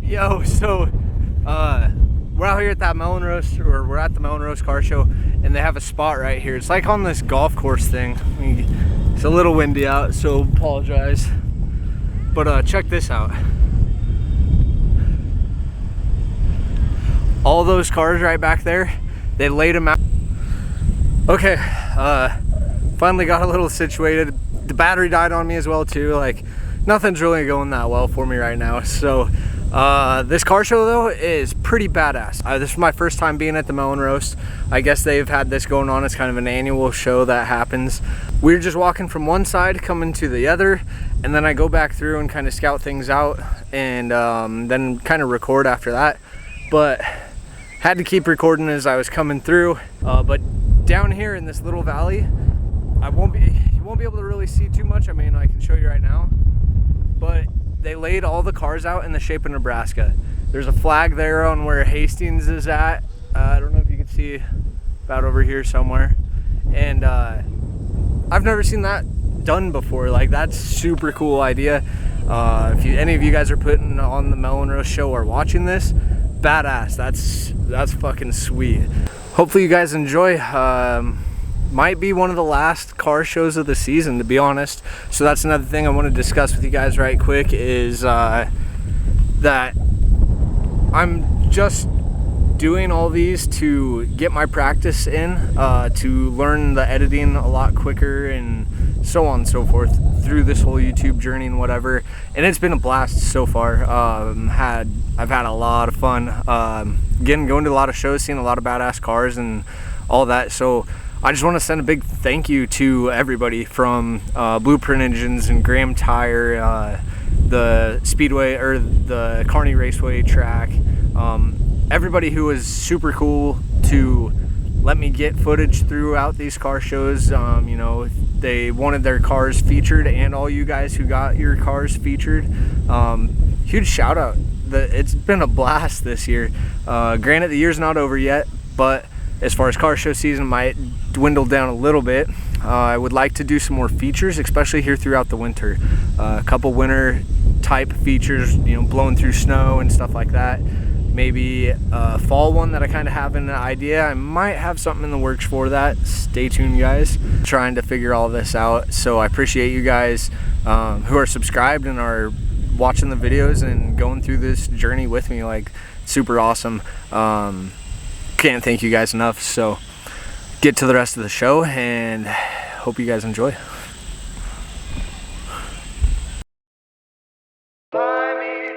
Yo, so we're out here at that Melon Roast, or we're at the Melon Roast car show, and they have a spot right here. It's like on this golf course thing. It's a little windy out, so apologize. But check this out. All those cars right back there, they laid them out. Okay, finally got a little situated. The battery died on me as well too. Like, nothing's really going that well for me right now. So this car show though is pretty badass. This is my first time being at the Melon Roast. I guess they've had this going on. It's kind of an annual show that happens. We're just walking from one side coming to the other, and then I go back through and kind of scout things out, and then kind of record after that. But had to keep recording as I was coming through. But down here in this little valley, you won't be able to really see too much. I mean, I can show you right now, but they laid all the cars out in the shape of Nebraska. There's a flag there on where Hastings is at. I don't know if you can see, about over here somewhere. And I've never seen that done before. Like, that's super cool idea. If any of you guys are putting on the Melon Roast show or watching this, badass. That's fucking sweet. Hopefully you guys enjoy. Might be one of the last car shows of the season, to be honest. So that's another thing I want to discuss with you guys right quick, is that I'm just doing all these to get my practice in, to learn the editing a lot quicker, and so on and so forth through this whole YouTube journey and whatever. And it's been a blast so far. I've had a lot of fun. Again, going to a lot of shows, seeing a lot of badass cars and all that. So I just want to send a big thank you to everybody from Blueprint Engines and Graham Tire, the Speedway, or the Kearney Raceway track. Everybody who was super cool to let me get footage throughout these car shows. You know, they wanted their cars featured, and all you guys who got your cars featured, huge shout out. It's been a blast this year. Granted, the year's not over yet, but as far as car show season might dwindle down a little bit. I would like to do some more features, especially here throughout the winter. A couple winter type features, you know, blowing through snow and stuff like that. Maybe a fall one that I kind of have an idea. I might have something in the works for that. Stay tuned, guys. Trying to figure all this out. So I appreciate you guys who are subscribed and are watching the videos and going through this journey with me. Like, super awesome. Can't thank you guys enough. So get to the rest of the show, and hope you guys enjoy. Buy me